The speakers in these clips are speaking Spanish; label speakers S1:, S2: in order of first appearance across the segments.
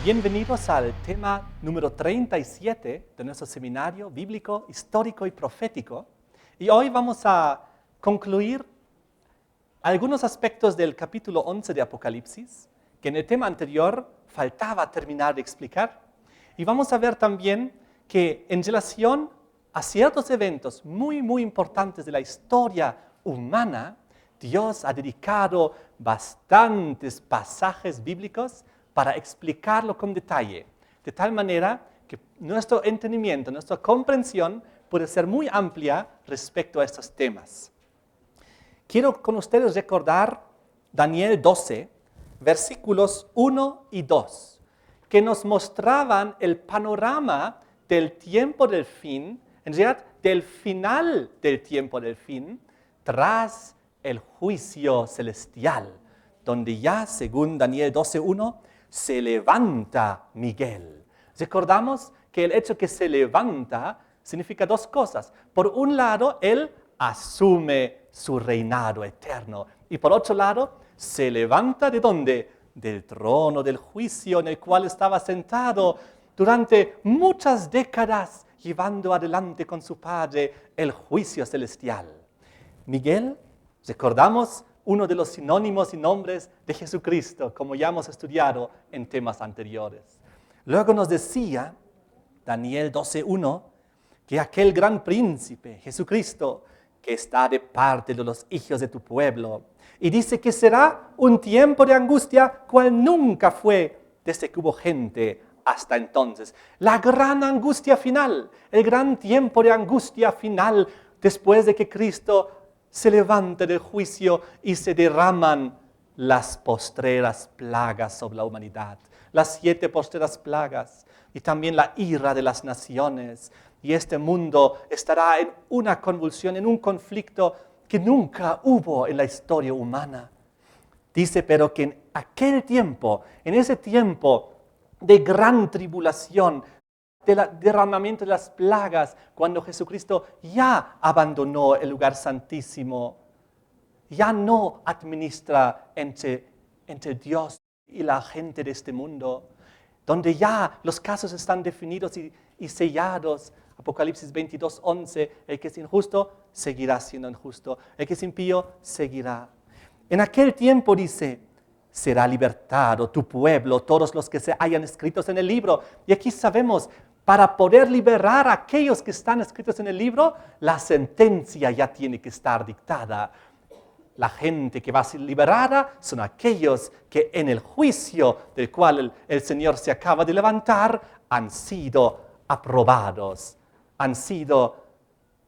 S1: Bienvenidos al tema número 37 de nuestro seminario bíblico, histórico y profético. Y hoy vamos a concluir algunos aspectos del capítulo 11 de Apocalipsis, que en el tema anterior faltaba terminar de explicar. Y vamos a ver también que en relación a ciertos eventos muy importantes de la historia humana, Dios ha dedicado bastantes pasajes bíblicos para explicarlo con detalle, de tal manera que nuestro entendimiento, nuestra comprensión puede ser muy amplia respecto a estos temas. Quiero con ustedes recordar Daniel 12, versículos 1 y 2, que nos mostraban el panorama del tiempo del fin, en realidad del final del tiempo del fin, tras el juicio celestial, donde ya, según Daniel 12:1, se levanta Miguel. Recordamos que el hecho que se levanta significa dos cosas. Por un lado, él asume su reinado eterno. Y por otro lado, se levanta ¿de dónde? Del trono del juicio en el cual estaba sentado durante muchas décadas, llevando adelante con su Padre el juicio celestial. Miguel, recordamos, uno de los sinónimos y nombres de Jesucristo, como ya hemos estudiado en temas anteriores. Luego nos decía Daniel 12:1 que aquel gran príncipe, Jesucristo, que está de parte de los hijos de tu pueblo, y dice que será un tiempo de angustia cual nunca fue desde que hubo gente hasta entonces. La gran angustia final, el gran tiempo de angustia final, después de que Cristo se levanta del juicio y se derraman las postreras plagas sobre la humanidad. Las 7 postreras plagas y también la ira de las naciones. Y este mundo estará en una convulsión, en un conflicto que nunca hubo en la historia humana. Dice, pero que en aquel tiempo, en ese tiempo de gran tribulación, del derramamiento de las plagas, cuando Jesucristo ya abandonó el lugar santísimo, ya no administra entre Dios y la gente de este mundo, donde ya los casos están definidos y sellados. Apocalipsis 22:11, el que es injusto seguirá siendo injusto, el que es impío seguirá. En aquel tiempo dice, será libertado tu pueblo, todos los que se hayan escritos en el libro. Y aquí sabemos, para poder liberar a aquellos que están escritos en el libro, la sentencia ya tiene que estar dictada. La gente que va a ser liberada son aquellos que en el juicio del cual el Señor se acaba de levantar han sido aprobados, han sido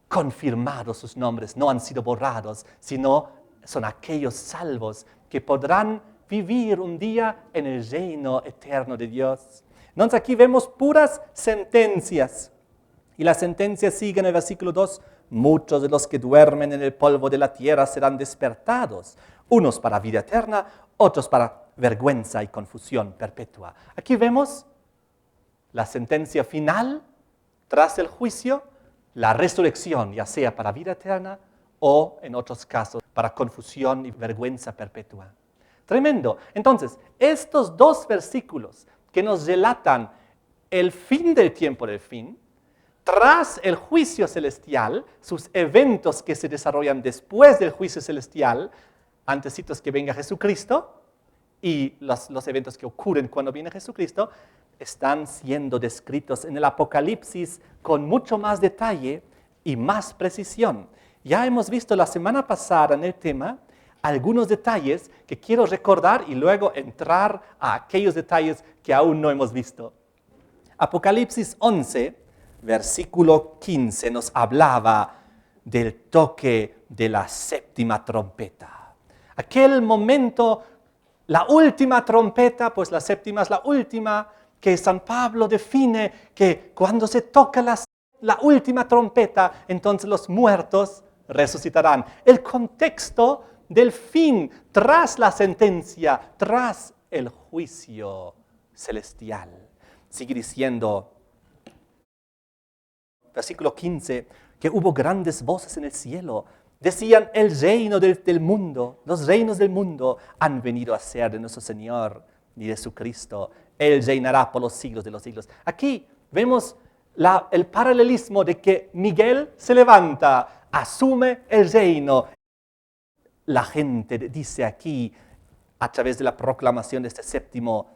S1: confirmados sus nombres, no han sido borrados, sino son aquellos salvos que podrán vivir un día en el reino eterno de Dios. Entonces aquí vemos puras sentencias. Y la sentencia sigue en el versículo 2. Muchos de los que duermen en el polvo de la tierra serán despertados. Unos para vida eterna, otros para vergüenza y confusión perpetua. Aquí vemos la sentencia final tras el juicio, la resurrección, ya sea para vida eterna o en otros casos para confusión y vergüenza perpetua. Tremendo. Entonces, estos dos versículos que nos relatan el fin del tiempo del fin, tras el juicio celestial, sus eventos que se desarrollan después del juicio celestial, antecitos que venga Jesucristo, y los eventos que ocurren cuando viene Jesucristo, están siendo descritos en el Apocalipsis con mucho más detalle y más precisión. Ya hemos visto la semana pasada en el tema algunos detalles que quiero recordar y luego entrar a aquellos detalles que aún no hemos visto. Apocalipsis 11, versículo 15, nos hablaba del toque de la séptima trompeta. Aquel momento, la última trompeta, pues la séptima es la última, que San Pablo define que cuando se toca la última trompeta, entonces los muertos resucitarán. El contexto del fin, tras la sentencia, tras el juicio celestial. Sigue diciendo, versículo 15, que hubo grandes voces en el cielo. Decían, el reino del mundo, los reinos del mundo han venido a ser de nuestro Señor y de su Cristo, Él reinará por los siglos de los siglos. Aquí vemos el paralelismo de que Miguel se levanta, asume el reino. La gente dice aquí, a través de la proclamación de este séptimo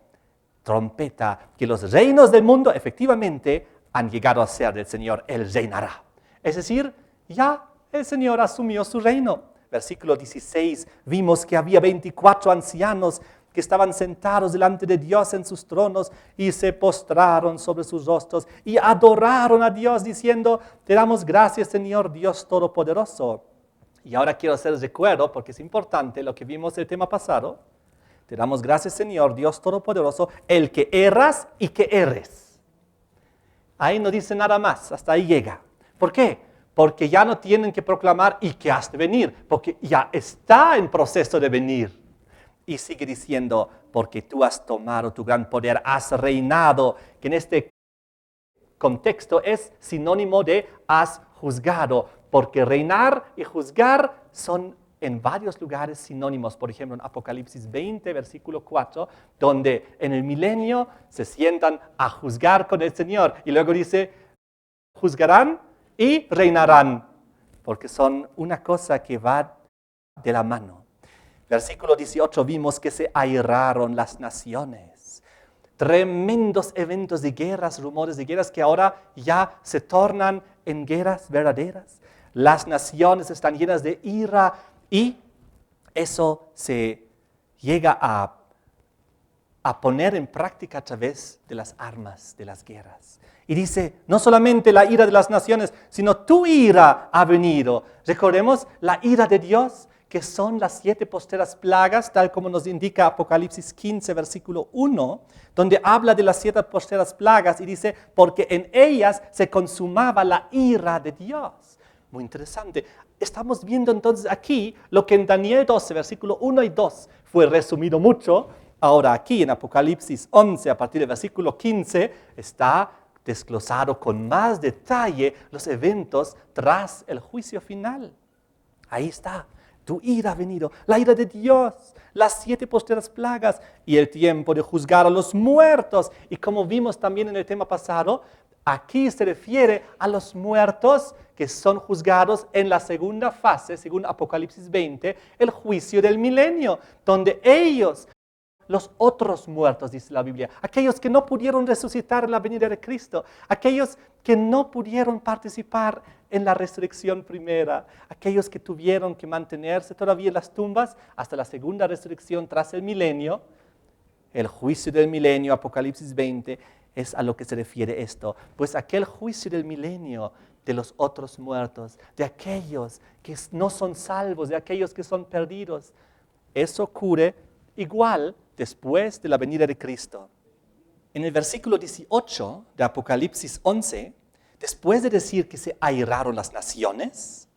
S1: trompeta, que los reinos del mundo efectivamente han llegado a ser del Señor. Él reinará. Es decir, ya el Señor asumió su reino. Versículo 16, vimos que había 24 ancianos que estaban sentados delante de Dios en sus tronos y se postraron sobre sus rostros y adoraron a Dios diciendo, te damos gracias, Señor Dios Todopoderoso. Y ahora quiero hacer el recuerdo, porque es importante lo que vimos el tema pasado. Te damos gracias, Señor Dios Todopoderoso, el que eras y que eres. Ahí no dice nada más, hasta ahí llega. ¿Por qué? Porque ya no tienen que proclamar y que has de venir, porque ya está en proceso de venir. Y sigue diciendo, porque tú has tomado tu gran poder, has reinado, que en este contexto es sinónimo de has juzgado, porque reinar y juzgar son en varios lugares sinónimos. Por ejemplo, en Apocalipsis 20, versículo 4, donde en el milenio se sientan a juzgar con el Señor. Y luego dice, juzgarán y reinarán, porque son una cosa que va de la mano. Versículo 18, vimos que se airaron las naciones. Tremendos eventos de guerras, rumores de guerras que ahora ya se tornan en guerras verdaderas. Las naciones están llenas de ira y eso se llega a poner en práctica a través de las armas de las guerras. Y dice, no solamente la ira de las naciones, sino tu ira ha venido. Recordemos la ira de Dios, que son las 7 postreras plagas, tal como nos indica Apocalipsis 15, versículo 1, donde habla de las 7 postreras plagas y dice, porque en ellas se consumaba la ira de Dios. Muy interesante. Estamos viendo entonces aquí lo que en Daniel 12, versículo 1 y 2 fue resumido mucho. Ahora aquí en Apocalipsis 11, a partir del versículo 15, está desglosado con más detalle los eventos tras el juicio final. Ahí está. Tu ira ha venido, la ira de Dios, las 7 postreras plagas y el tiempo de juzgar a los muertos. Y como vimos también en el tema pasado, aquí se refiere a los muertos que son juzgados en la segunda fase, según Apocalipsis 20, el juicio del milenio, donde ellos, los otros muertos, dice la Biblia, aquellos que no pudieron resucitar en la venida de Cristo, aquellos que no pudieron participar en la resurrección primera, aquellos que tuvieron que mantenerse todavía en las tumbas hasta la segunda resurrección tras el milenio, el juicio del milenio, Apocalipsis 20, es a lo que se refiere esto. Pues aquel juicio del milenio de los otros muertos, de aquellos que no son salvos, de aquellos que son perdidos, eso ocurre igual después de la venida de Cristo. En el versículo 18 de Apocalipsis 11, después de decir que se airaron las naciones,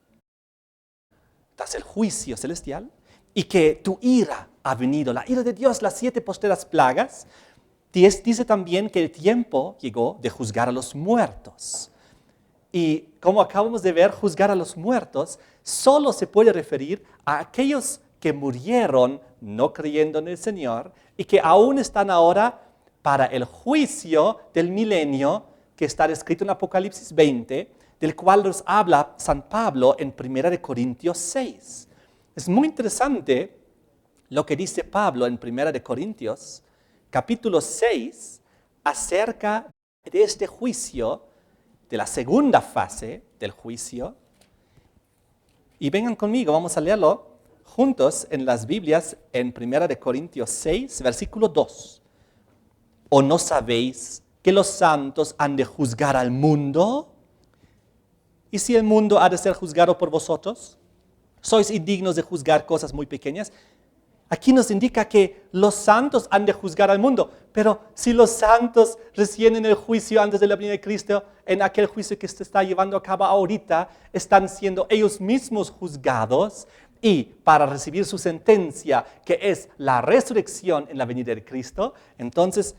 S1: tras el juicio celestial, y que tu ira ha venido, la ira de Dios, las 7 postreras plagas, dice también que el tiempo llegó de juzgar a los muertos. Y como acabamos de ver, juzgar a los muertos solo se puede referir a aquellos que murieron no creyendo en el Señor y que aún están ahora para el juicio del milenio que está descrito en Apocalipsis 20, del cual nos habla San Pablo en 1 Corintios 6. Es muy interesante lo que dice Pablo en 1 Corintios, capítulo 6, acerca de este juicio, de la segunda fase del juicio. Y vengan conmigo, vamos a leerlo juntos en las Biblias en 1 Corintios 6, versículo 2. ¿O no sabéis que los santos han de juzgar al mundo? ¿Y si el mundo ha de ser juzgado por vosotros? ¿Sois indignos de juzgar cosas muy pequeñas? Aquí nos indica que los santos han de juzgar al mundo, pero si los santos recién en el juicio antes de la venida de Cristo, en aquel juicio que se está llevando a cabo ahorita, están siendo ellos mismos juzgados y para recibir su sentencia, que es la resurrección en la venida de Cristo, entonces,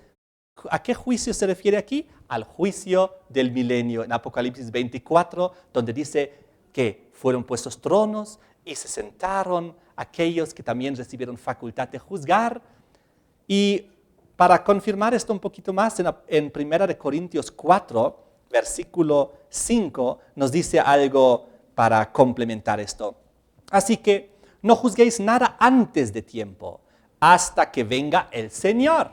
S1: ¿a qué juicio se refiere aquí? Al juicio del milenio en Apocalipsis 24, donde dice que fueron puestos tronos y se sentaron aquellos que también recibieron facultad de juzgar. Y para confirmar esto un poquito más, en 1 Corintios 4, versículo 5, nos dice algo para complementar esto. Así que no juzguéis nada antes de tiempo, hasta que venga el Señor.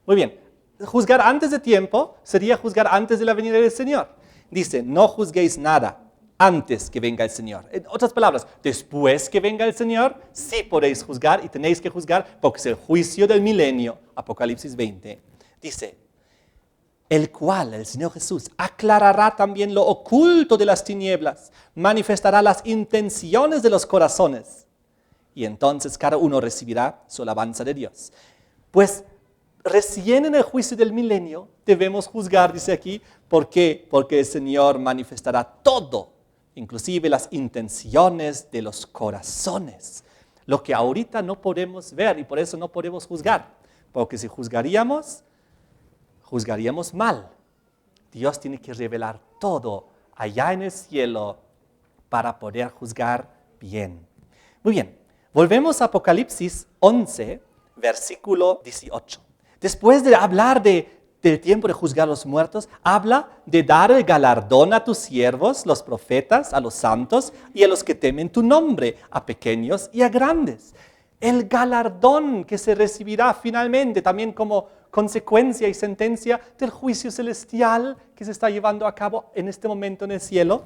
S1: Muy bien, juzgar antes de tiempo sería juzgar antes de la venida del Señor. Dice, no juzguéis nada antes que venga el Señor. En otras palabras, después que venga el Señor, sí podéis juzgar y tenéis que juzgar porque es el juicio del milenio. Apocalipsis 20. Dice, el cual, el Señor Jesús, aclarará también lo oculto de las tinieblas, manifestará las intenciones de los corazones. Y entonces cada uno recibirá su alabanza de Dios. Pues recién en el juicio del milenio debemos juzgar, dice aquí. ¿Por qué? Porque el Señor manifestará todo, inclusive las intenciones de los corazones. Lo que ahorita no podemos ver y por eso no podemos juzgar. Porque si juzgaríamos mal. Dios tiene que revelar todo allá en el cielo para poder juzgar bien. Muy bien, volvemos a Apocalipsis 11, versículo 18. Después de hablar del tiempo de juzgar a los muertos, habla de dar el galardón a tus siervos, los profetas, a los santos y a los que temen tu nombre, a pequeños y a grandes. El galardón que se recibirá finalmente también como consecuencia y sentencia del juicio celestial que se está llevando a cabo en este momento en el cielo.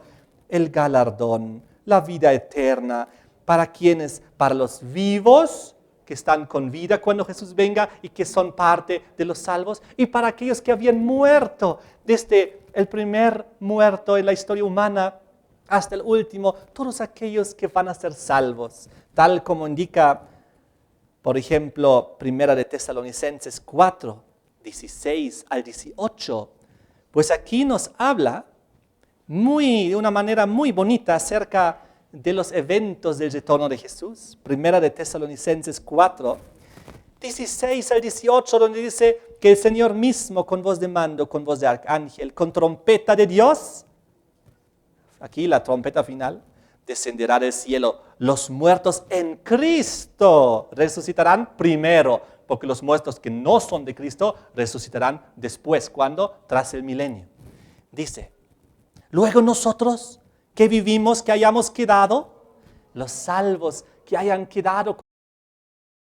S1: El galardón, la vida eterna, ¿para quiénes? Para los vivos que están con vida cuando Jesús venga y que son parte de los salvos, y para aquellos que habían muerto, desde el primer muerto en la historia humana hasta el último, todos aquellos que van a ser salvos, tal como indica, por ejemplo, 1 de Tesalonicenses 4, 16 al 18, pues aquí nos habla de una manera muy bonita acerca de los eventos del retorno de Jesús. 1 de Tesalonicenses 4, 16 al 18, donde dice que el Señor mismo con voz de mando, con voz de arcángel, con trompeta de Dios, aquí la trompeta final, descenderá del cielo. Los muertos en Cristo resucitarán primero, porque los muertos que no son de Cristo resucitarán después, ¿cuándo? Tras el milenio. Dice, luego nosotros que vivimos, que hayamos quedado, los salvos que hayan quedado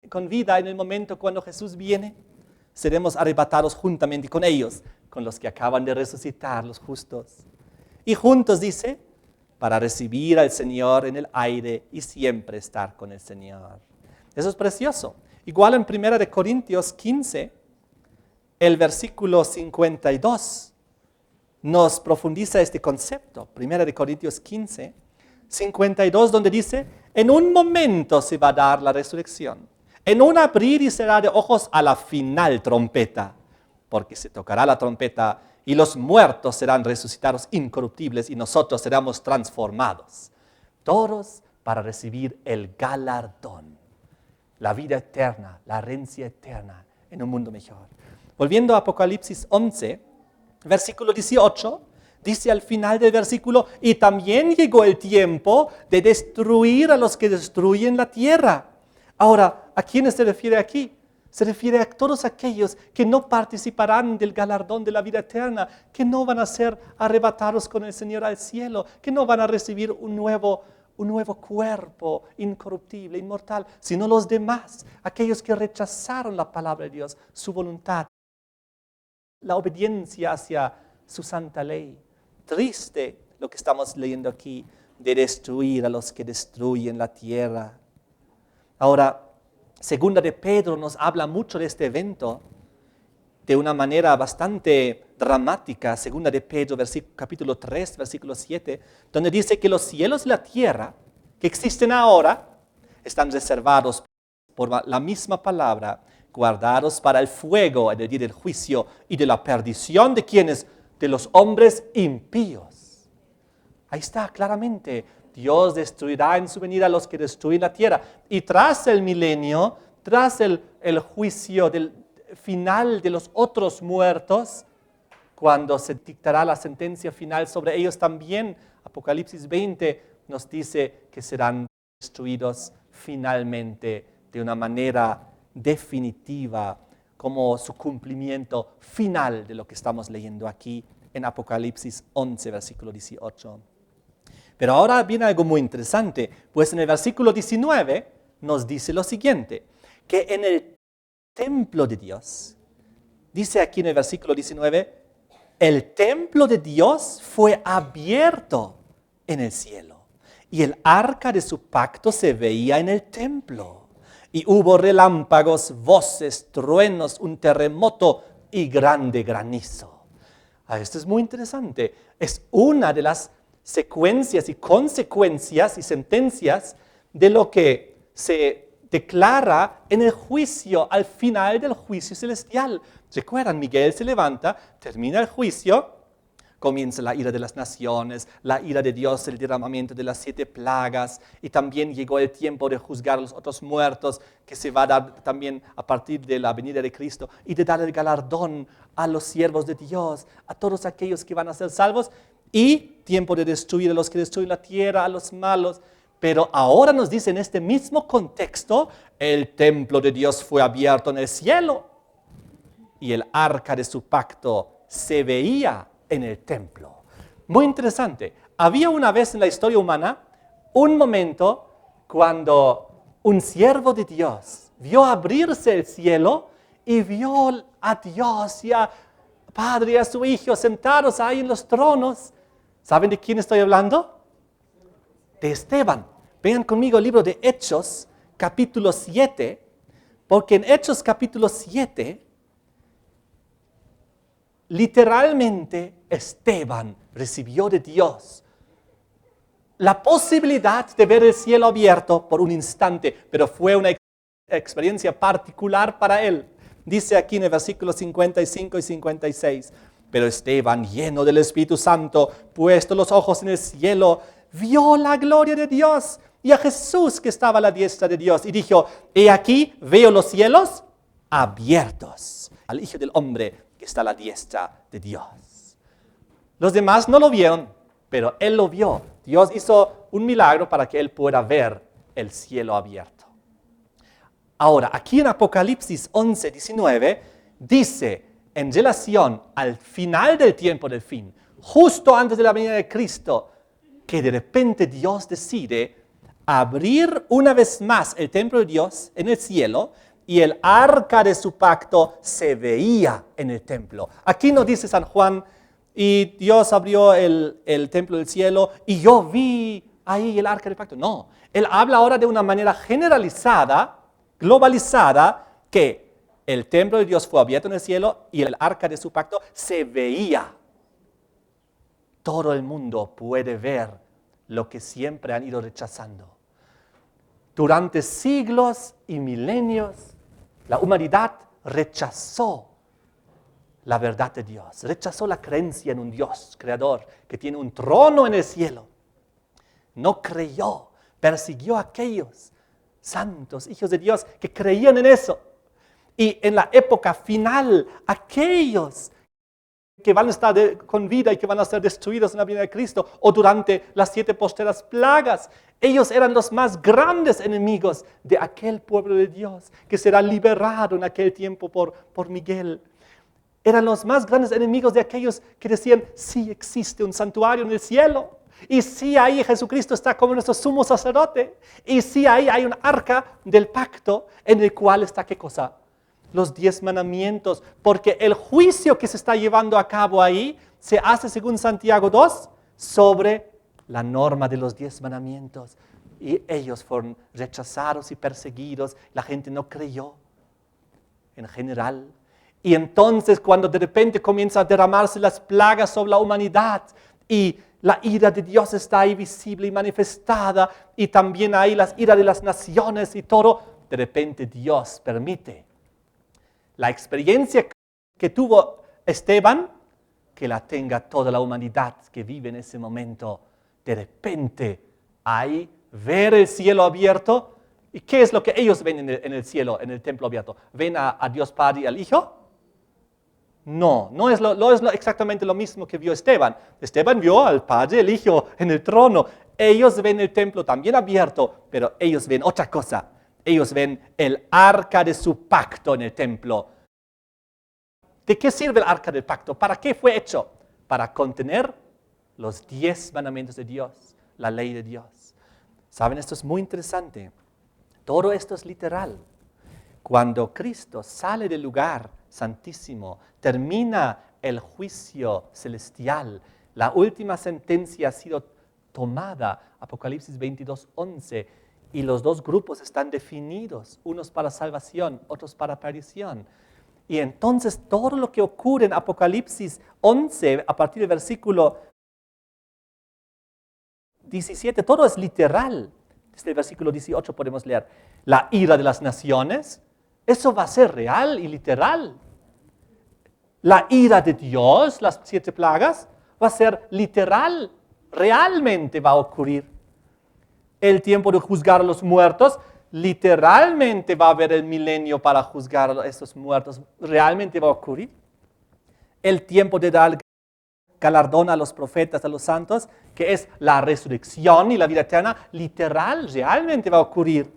S1: con vida en el momento cuando Jesús viene, seremos arrebatados juntamente con ellos, con los que acaban de resucitar, los justos. Y juntos, dice, para recibir al Señor en el aire y siempre estar con el Señor. Eso es precioso. Igual en 1 Corintios 15, el versículo 52, nos profundiza este concepto. 1 Corintios 15, 52, donde dice, en un momento se va a dar la resurrección. En un abrir y cerrar de ojos a la final trompeta, porque se tocará la trompeta y los muertos serán resucitados incorruptibles y nosotros seremos transformados. Todos para recibir el galardón, la vida eterna, la herencia eterna en un mundo mejor. Volviendo a Apocalipsis 11, versículo 18, dice al final del versículo, y también llegó el tiempo de destruir a los que destruyen la tierra. Ahora, ¿a quiénes se refiere aquí? Se refiere a todos aquellos que no participarán del galardón de la vida eterna, que no van a ser arrebatados con el Señor al cielo, que no van a recibir un nuevo cuerpo incorruptible, inmortal, sino los demás, aquellos que rechazaron la palabra de Dios, su voluntad, la obediencia hacia su santa ley. Triste lo que estamos leyendo aquí, de destruir a los que destruyen la tierra. Ahora, Segunda de Pedro nos habla mucho de este evento de una manera bastante dramática. Segunda de Pedro, capítulo 3, versículo 7, donde dice que los cielos y la tierra que existen ahora están reservados por la misma palabra, guardados para el fuego en el día del juicio y de la perdición de quienes, de los hombres impíos. Ahí está claramente. Dios destruirá en su venida a los que destruyen la tierra. Y tras el milenio, tras el juicio del final de los otros muertos, cuando se dictará la sentencia final sobre ellos también, Apocalipsis 20 nos dice que serán destruidos finalmente de una manera definitiva, como su cumplimiento final de lo que estamos leyendo aquí en Apocalipsis 11, versículo 18. Pero ahora viene algo muy interesante, pues en el versículo 19 nos dice lo siguiente, que en el templo de Dios, dice aquí en el versículo 19, el templo de Dios fue abierto en el cielo y el arca de su pacto se veía en el templo. Y hubo relámpagos, voces, truenos, un terremoto y grande granizo. Esto es muy interesante. Es una de las secuencias y consecuencias y sentencias de lo que se declara en el juicio, al final del juicio celestial. ¿Recuerdan? Miguel se levanta, termina el juicio, comienza la ira de las naciones, la ira de Dios, el derramamiento de las 7 plagas, y también llegó el tiempo de juzgar a los otros muertos, que se va a dar también a partir de la venida de Cristo, y de dar el galardón a los siervos de Dios, a todos aquellos que van a ser salvos, y tiempo de destruir a los que destruyen la tierra, a los malos. Pero ahora nos dice en este mismo contexto, el templo de Dios fue abierto en el cielo, y el arca de su pacto se veía en el templo. Muy interesante. Había una vez en la historia humana un momento cuando un siervo de Dios vio abrirse el cielo y vio a Dios y a Padre y a su Hijo sentados ahí en los tronos. ¿Saben de quién estoy hablando? De Esteban. Vengan conmigo al libro de Hechos, capítulo 7, porque en Hechos capítulo 7, literalmente Esteban recibió de Dios la posibilidad de ver el cielo abierto por un instante, pero fue una experiencia particular para él. Dice aquí en el versículo 55 y 56, pero Esteban, lleno del Espíritu Santo, puesto los ojos en el cielo, vio la gloria de Dios y a Jesús que estaba a la diestra de Dios, y dijo, he aquí veo los cielos abiertos al Hijo del Hombre que está a la diestra de Dios. Los demás no lo vieron, pero él lo vio. Dios hizo un milagro para que él pueda ver el cielo abierto. Ahora, aquí en Apocalipsis 11, 19, dice en relación al final del tiempo del fin, justo antes de la venida de Cristo, que de repente Dios decide abrir una vez más el templo de Dios en el cielo, y el arca de su pacto se veía en el templo. Aquí no dice San Juan, y Dios abrió el templo del cielo, y yo vi ahí el arca del pacto. No, él habla ahora de una manera generalizada, globalizada, que el templo de Dios fue abierto en el cielo, y el arca de su pacto se veía. Todo el mundo puede ver lo que siempre han ido rechazando. Durante siglos y milenios, la humanidad rechazó la verdad de Dios, rechazó la creencia en un Dios creador que tiene un trono en el cielo. No creyó, persiguió a aquellos santos, hijos de Dios, que creían en eso. Y en la época final, aquellos que van a estar con vida y que van a ser destruidos en la venida de Cristo, o durante las 7 postreras plagas, ellos eran los más grandes enemigos de aquel pueblo de Dios, que será liberado en aquel tiempo por Miguel. Eran los más grandes enemigos de aquellos que decían, sí existe un santuario en el cielo, y sí ahí Jesucristo está como nuestro sumo sacerdote, y sí ahí hay un arca del pacto en el cual está, ¿qué cosa? Los 10 mandamientos, porque el juicio que se está llevando a cabo ahí se hace, según Santiago 2, sobre la norma de los 10 mandamientos. Y ellos fueron rechazados y perseguidos, la gente no creyó en general. Y entonces cuando de repente comienzan a derramarse las plagas sobre la humanidad y la ira de Dios está ahí visible y manifestada, y también ahí las iras de las naciones y todo, de repente Dios permite la experiencia que tuvo Esteban, que la tenga toda la humanidad que vive en ese momento. De repente, ahí, ver el cielo abierto. ¿Y qué es lo que ellos ven en el cielo, en el templo abierto? ¿Ven a Dios Padre y al Hijo? No es exactamente lo mismo que vio Esteban. Esteban vio al Padre y al Hijo en el trono. Ellos ven el templo también abierto, pero ellos ven otra cosa. Ellos ven el arca de su pacto en el templo. ¿De qué sirve el arca del pacto? ¿Para qué fue hecho? Para contener los 10 mandamientos de Dios, la ley de Dios. ¿Saben? Esto es muy interesante. Todo esto es literal. Cuando Cristo sale del lugar santísimo, termina el juicio celestial, la última sentencia ha sido tomada, Apocalipsis 22:11, y los dos grupos están definidos, unos para salvación, otros para perdición. Y entonces todo lo que ocurre en Apocalipsis 11, a partir del versículo 17, todo es literal. Desde el versículo 18 podemos leer, la ira de las naciones, eso va a ser real y literal. La ira de Dios, las 7 plagas, va a ser literal, realmente va a ocurrir. El tiempo de juzgar a los muertos, literalmente va a haber el milenio para juzgar a esos muertos, realmente va a ocurrir. El tiempo de dar galardón a los profetas, a los santos, que es la resurrección y la vida eterna, literal, realmente va a ocurrir.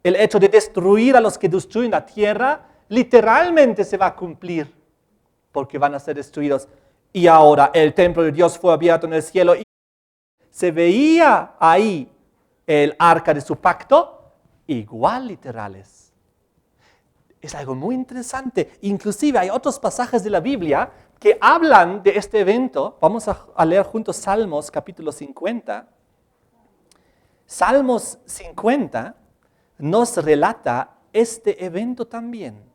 S1: El hecho de destruir a los que destruyen la tierra, literalmente se va a cumplir, porque van a ser destruidos. Y ahora el templo de Dios fue abierto en el cielo y se veía ahí el arca de su pacto, igual literales. Es algo muy interesante. Inclusive hay otros pasajes de la Biblia que hablan de este evento. Vamos a leer juntos Salmos capítulo 50. Salmos 50 nos relata este evento también.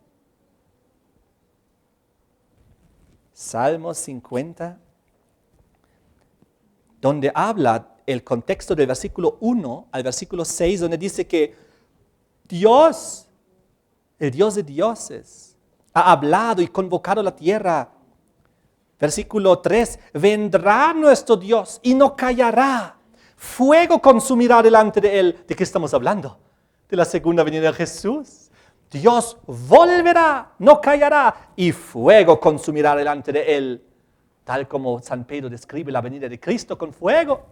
S1: Salmos 50, donde habla el contexto del versículo 1 al versículo 6, donde dice que Dios, el Dios de dioses, ha hablado y convocado la tierra. Versículo 3, vendrá nuestro Dios y no callará. Fuego consumirá delante de él. ¿De qué estamos hablando? De la segunda venida de Jesús. Dios volverá, no callará, y fuego consumirá delante de él. Tal como San Pedro describe la venida de Cristo con fuego.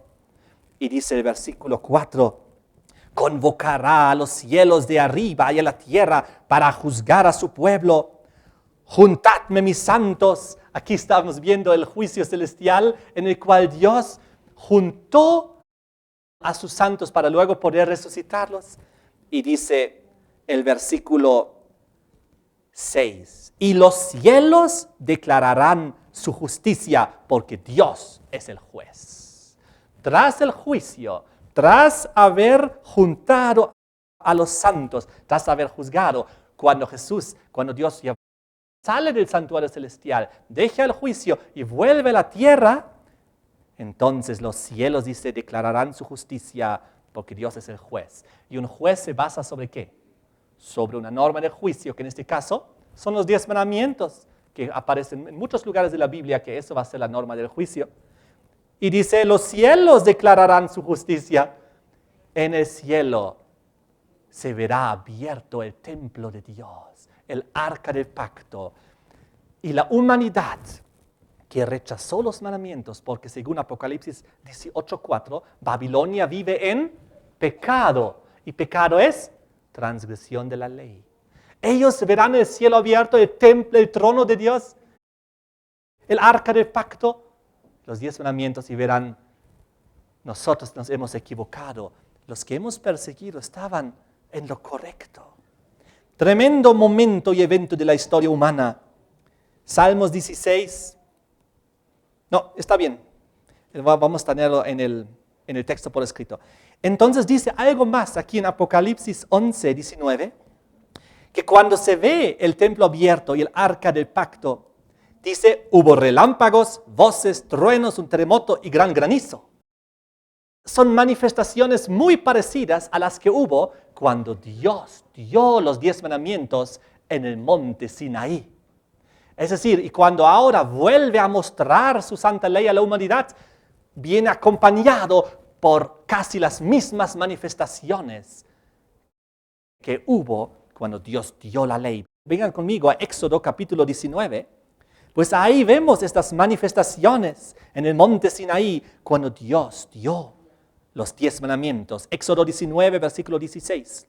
S1: Y dice el versículo 4, convocará a los cielos de arriba y a la tierra para juzgar a su pueblo. Juntadme mis santos. Aquí estamos viendo el juicio celestial en el cual Dios juntó a sus santos para luego poder resucitarlos. Y dice el versículo 6, y los cielos declararán su justicia porque Dios es el juez. Tras el juicio, tras haber juntado a los santos, tras haber juzgado, cuando Dios ya sale del santuario celestial, deja el juicio y vuelve a la tierra, entonces los cielos, dice, declararán su justicia porque Dios es el juez. ¿Y un juez se basa sobre qué? Sobre una norma de juicio, que en este caso son los 10 mandamientos, que aparecen en muchos lugares de la Biblia, que eso va a ser la norma del juicio. Y dice, los cielos declararán su justicia. En el cielo se verá abierto el templo de Dios, el arca del pacto. Y la humanidad que rechazó los mandamientos, porque según Apocalipsis 18:4, Babilonia vive en pecado. Y pecado es transgresión de la ley. Ellos verán el cielo abierto, el templo, el trono de Dios, el arca del pacto, los 10 mandamientos, y verán, nosotros nos hemos equivocado. Los que hemos perseguido estaban en lo correcto. Tremendo momento y evento de la historia humana. Salmos 16. No, está bien. Vamos a tenerlo en el texto por escrito. Entonces dice algo más aquí en Apocalipsis 11, 19, que cuando se ve el templo abierto y el arca del pacto, dice, hubo relámpagos, voces, truenos, un terremoto y gran granizo. Son manifestaciones muy parecidas a las que hubo cuando Dios dio los 10 mandamientos en el monte Sinaí. Es decir, y cuando ahora vuelve a mostrar su santa ley a la humanidad, viene acompañado por casi las mismas manifestaciones que hubo cuando Dios dio la ley. Vengan conmigo a Éxodo capítulo 19. Pues ahí vemos estas manifestaciones en el monte Sinaí cuando Dios dio los 10 mandamientos. Éxodo 19, versículo 16.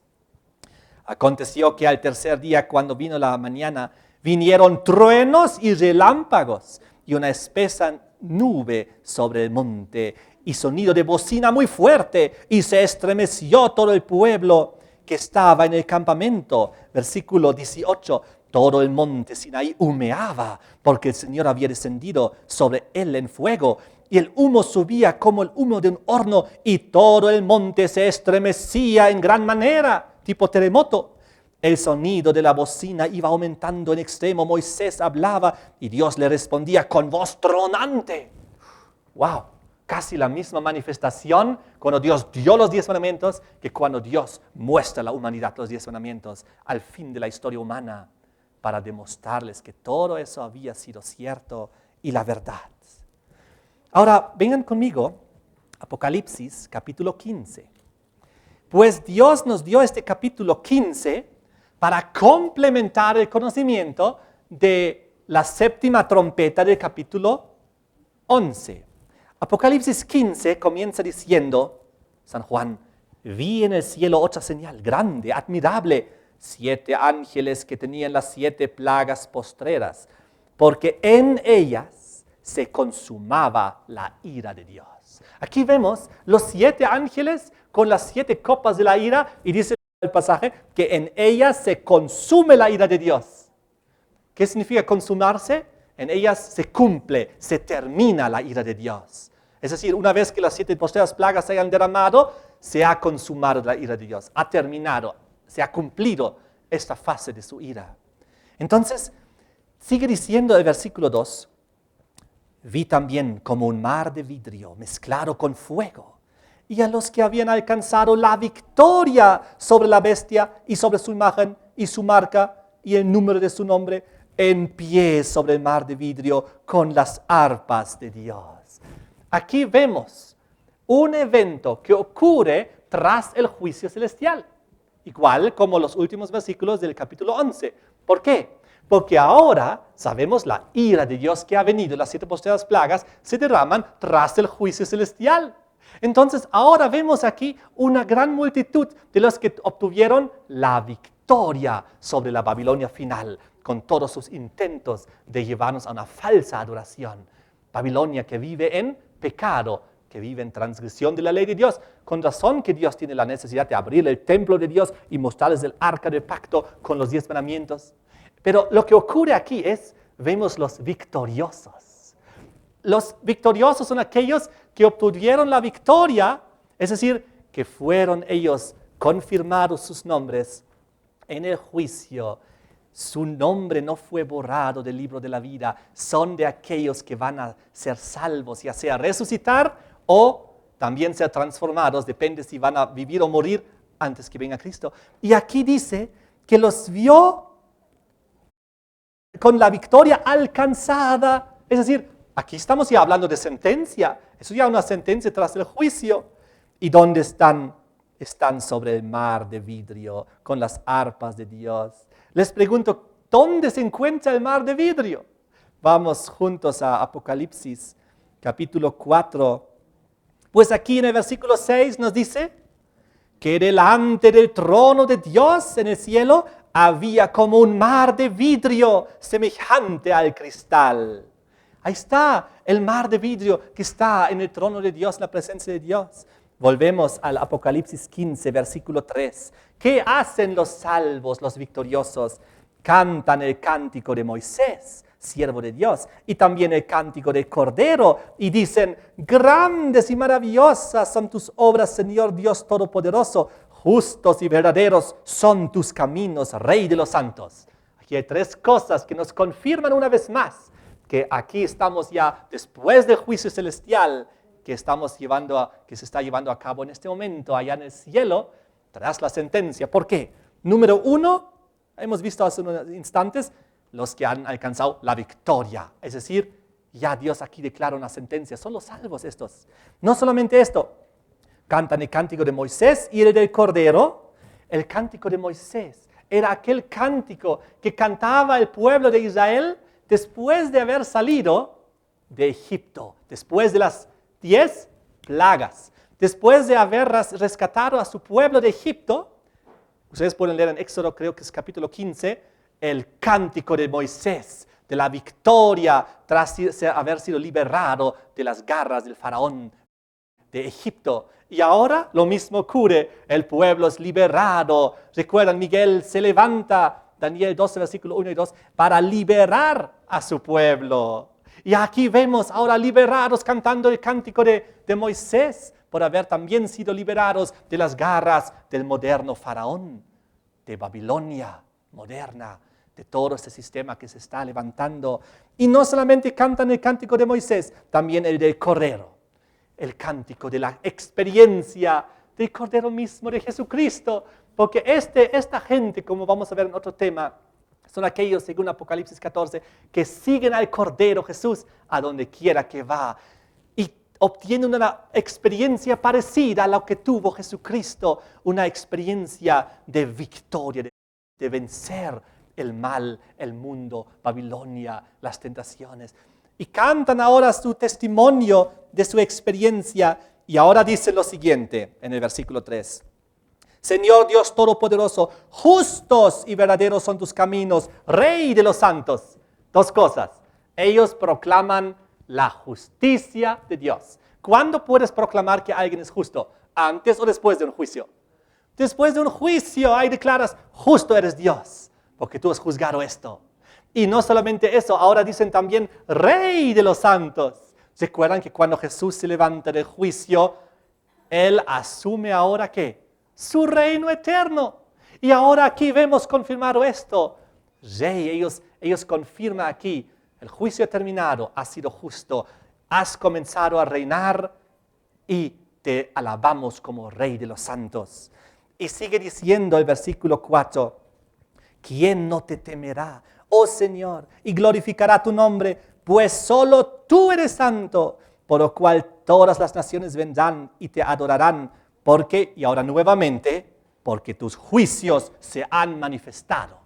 S1: Aconteció que al tercer día, cuando vino la mañana, Vinieron truenos y relámpagos y una espesa nube sobre el monte y sonido de bocina muy fuerte y se estremeció todo el pueblo que estaba en el campamento. Versículo 18. Todo el monte Sinaí humeaba porque el Señor había descendido sobre él en fuego y el humo subía como el humo de un horno y todo el monte se estremecía en gran manera, tipo terremoto. El sonido de la bocina iba aumentando en extremo. Moisés hablaba y Dios le respondía con voz tronante. ¡Wow! Casi la misma manifestación cuando Dios dio los 10 mandamientos que cuando Dios muestra a la humanidad los 10 mandamientos al fin de la historia humana para demostrarles que todo eso había sido cierto y la verdad. Ahora, vengan conmigo, Apocalipsis capítulo 15. Pues Dios nos dio este capítulo 15 para complementar el conocimiento de la séptima trompeta del capítulo 11. Apocalipsis 15 comienza diciendo, San Juan, vi en el cielo otra señal grande, admirable, 7 ángeles que tenían las 7 plagas postreras, porque en ellas se consumaba la ira de Dios. Aquí vemos los 7 ángeles con las 7 copas de la ira y dice el pasaje que en ellas se consume la ira de Dios. ¿Qué significa consumarse? En ellas se cumple, se termina la ira de Dios. Es decir, una vez que las 7 postreras plagas se hayan derramado, se ha consumado la ira de Dios, ha terminado, se ha cumplido esta fase de su ira. Entonces, sigue diciendo el versículo 2, vi también como un mar de vidrio mezclado con fuego, y a los que habían alcanzado la victoria sobre la bestia y sobre su imagen y su marca y el número de su nombre, en pie sobre el mar de vidrio con las arpas de Dios. Aquí vemos un evento que ocurre tras el juicio celestial, igual como los últimos versículos del capítulo 11. ¿Por qué? Porque ahora sabemos la ira de Dios que ha venido, las 7 postreras plagas se derraman tras el juicio celestial. Entonces ahora vemos aquí una gran multitud de los que obtuvieron la victoria sobre la Babilonia final, con todos sus intentos de llevarnos a una falsa adoración. Babilonia que vive en pecado, que vive en transgresión de la ley de Dios. Con razón que Dios tiene la necesidad de abrir el templo de Dios y mostrarles el arca del pacto con los 10 mandamientos. Pero lo que ocurre aquí es, vemos los victoriosos. Los victoriosos son aquellos que obtuvieron la victoria, es decir, que fueron ellos confirmados sus nombres en el juicio. Su nombre no fue borrado del libro de la vida. Son de aquellos que van a ser salvos, ya sea resucitar o también ser transformados, depende si van a vivir o morir antes que venga Cristo. Y aquí dice que los vio con la victoria alcanzada. Es decir, aquí estamos ya hablando de sentencia. Eso ya es una sentencia tras el juicio. ¿Y dónde están? Están sobre el mar de vidrio con las arpas de Dios. Les pregunto, ¿dónde se encuentra el mar de vidrio? Vamos juntos a Apocalipsis, capítulo 4. Pues aquí en el versículo 6 nos dice que delante del trono de Dios en el cielo había como un mar de vidrio semejante al cristal. Ahí está el mar de vidrio que está en el trono de Dios, la presencia de Dios. Volvemos al Apocalipsis 15, versículo 3. ¿Qué hacen los salvos, los victoriosos? Cantan el cántico de Moisés, siervo de Dios, y también el cántico del Cordero, y dicen, grandes y maravillosas son tus obras, Señor Dios Todopoderoso, justos y verdaderos son tus caminos, Rey de los santos. Aquí hay 3 cosas que nos confirman una vez más que aquí estamos ya después del juicio celestial que se está llevando a cabo en este momento allá en el cielo, tras la sentencia. ¿Por qué? Número 1, hemos visto hace unos instantes, los que han alcanzado la victoria. Es decir, ya Dios aquí declara una sentencia. Son los salvos estos. No solamente esto, cantan el cántico de Moisés y el del Cordero. El cántico de Moisés era aquel cántico que cantaba el pueblo de Israel después de haber salido de Egipto, después de las 10 plagas, después de haber rescatado a su pueblo de Egipto. Ustedes pueden leer en Éxodo, creo que es capítulo 15, el cántico de Moisés, de la victoria tras haber sido liberado de las garras del faraón de Egipto. Y ahora lo mismo ocurre, el pueblo es liberado. Recuerdan, Miguel se levanta, Daniel 12, versículo 1 y 2, para liberar a su pueblo. Y aquí vemos ahora liberados cantando el cántico de Moisés, por haber también sido liberados de las garras del moderno faraón, de Babilonia moderna, de todo este sistema que se está levantando. Y no solamente cantan el cántico de Moisés, también el del Cordero, el cántico de la experiencia del Cordero mismo de Jesucristo, porque esta gente, como vamos a ver en otro tema, son aquellos, según Apocalipsis 14, que siguen al Cordero Jesús a donde quiera que va y obtienen una experiencia parecida a la que tuvo Jesucristo, una experiencia de victoria, de vencer el mal, el mundo, Babilonia, las tentaciones. Y cantan ahora su testimonio de su experiencia. Y ahora dice lo siguiente en el versículo 3. Señor Dios Todopoderoso, justos y verdaderos son tus caminos, Rey de los santos. Dos cosas. Ellos proclaman la justicia de Dios. ¿Cuándo puedes proclamar que alguien es justo? ¿Antes o después de un juicio? Después de un juicio, ahí declaras, justo eres Dios, porque tú has juzgado esto. Y no solamente eso, ahora dicen también Rey de los santos. ¿Recuerdan que cuando Jesús se levanta del juicio, Él asume ahora ¿qué? Su reino eterno. Y ahora aquí vemos confirmado esto. Rey, ellos confirman aquí, el juicio ha terminado, has sido justo, has comenzado a reinar y te alabamos como Rey de los santos. Y sigue diciendo el versículo 4, ¿quién no te temerá, oh Señor, y glorificará tu nombre? Pues solo tú eres santo, por lo cual todas las naciones vendrán y te adorarán, porque, y ahora nuevamente, porque tus juicios se han manifestado.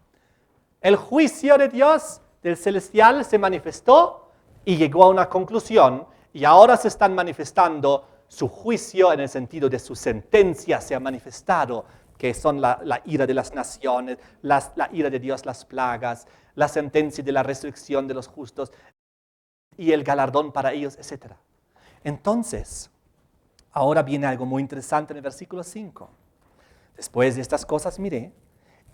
S1: El juicio de Dios, del celestial, se manifestó y llegó a una conclusión, y ahora se están manifestando su juicio en el sentido de su sentencia se ha manifestado, que son la ira de las naciones, la ira de Dios, las plagas, la sentencia de la resurrección de los justos y el galardón para ellos, etc. Entonces, ahora viene algo muy interesante en el versículo 5. Después de estas cosas miré,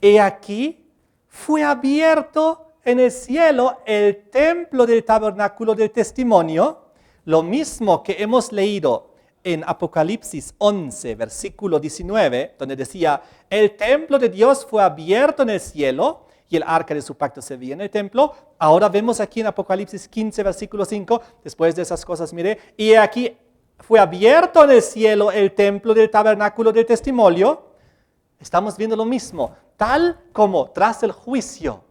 S1: he aquí fue abierto en el cielo el templo del tabernáculo del testimonio, lo mismo que hemos leído en Apocalipsis 11, versículo 19, donde decía, el templo de Dios fue abierto en el cielo y el arca de su pacto se veía en el templo. Ahora vemos aquí en Apocalipsis 15, versículo 5, después de esas cosas miré, y aquí fue abierto en el cielo el templo del tabernáculo del testimonio. Estamos viendo lo mismo, tal como tras el juicio,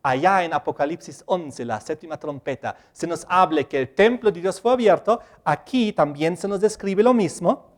S1: allá en Apocalipsis 11, la séptima trompeta, se nos habla que el templo de Dios fue abierto, aquí también se nos describe lo mismo,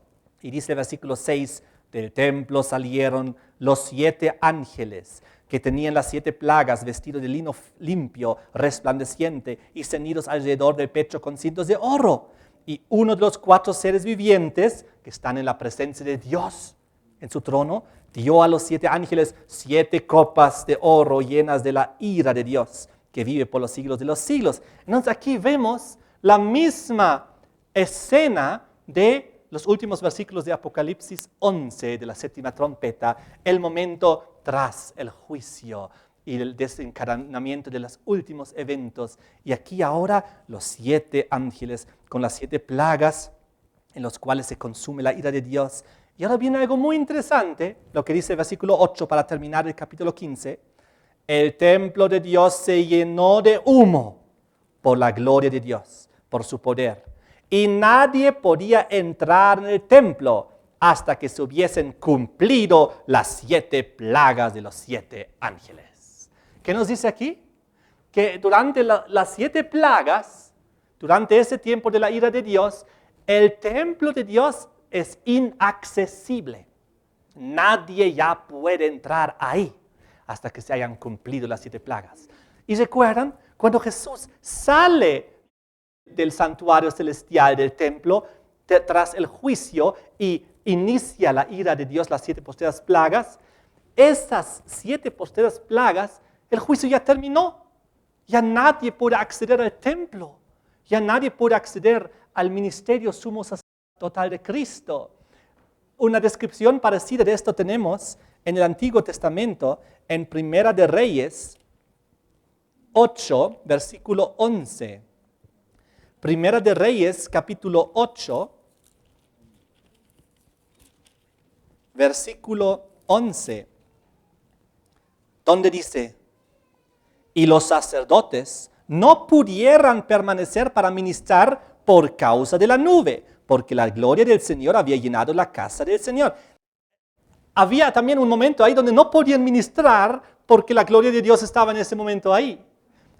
S1: y dice el versículo 6, del templo salieron los 7 ángeles, que tenían las 7 plagas, vestidos de lino limpio, resplandeciente, y ceñidos alrededor del pecho con cintos de oro. Y uno de los 4 seres vivientes, que están en la presencia de Dios, en su trono, dio a los 7 ángeles 7 copas de oro llenas de la ira de Dios, que vive por los siglos de los siglos. Entonces aquí vemos la misma escena de los últimos versículos de Apocalipsis 11, de la séptima trompeta, el momento tras el juicio y el desencadenamiento de los últimos eventos. Y aquí ahora los 7 ángeles con las 7 plagas en los cuales se consume la ira de Dios. Y ahora viene algo muy interesante, lo que dice el versículo 8 para terminar el capítulo 15. El templo de Dios se llenó de humo por la gloria de Dios, por su poder. Y nadie podía entrar en el templo hasta que se hubiesen cumplido las 7 plagas de los 7 ángeles. ¿Qué nos dice aquí? Que durante las 7 plagas, durante ese tiempo de la ira de Dios, el templo de Dios es inaccesible. Nadie ya puede entrar ahí hasta que se hayan cumplido las 7 plagas. Y recuerdan, cuando Jesús sale del santuario celestial del templo, tras el juicio y inicia la ira de Dios, las 7 postreras plagas, esas 7 postreras plagas, el juicio ya terminó. Ya nadie puede acceder al templo. Ya nadie puede acceder al ministerio sumo sacerdotal de Cristo. Una descripción parecida de esto tenemos en el Antiguo Testamento, en Primera de Reyes 8, versículo 11. Primera de Reyes, capítulo 8, versículo 11, donde dice: y los sacerdotes no pudieran permanecer para ministrar por causa de la nube, porque la gloria del Señor había llenado la casa del Señor. Había también un momento ahí donde no podían ministrar porque la gloria de Dios estaba en ese momento ahí.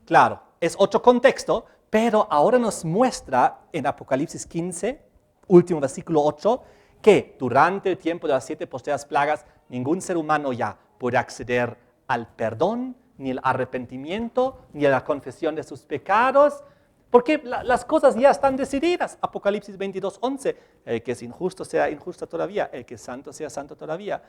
S1: Claro, es otro contexto, pero ahora nos muestra en Apocalipsis 15, último versículo 8, que durante el tiempo de las 7 postreras plagas, ningún ser humano ya puede acceder al perdón, ni el arrepentimiento, ni a la confesión de sus pecados, porque las cosas ya están decididas. Apocalipsis 22, 11, el que es injusto sea injusto todavía, el que es santo sea santo todavía.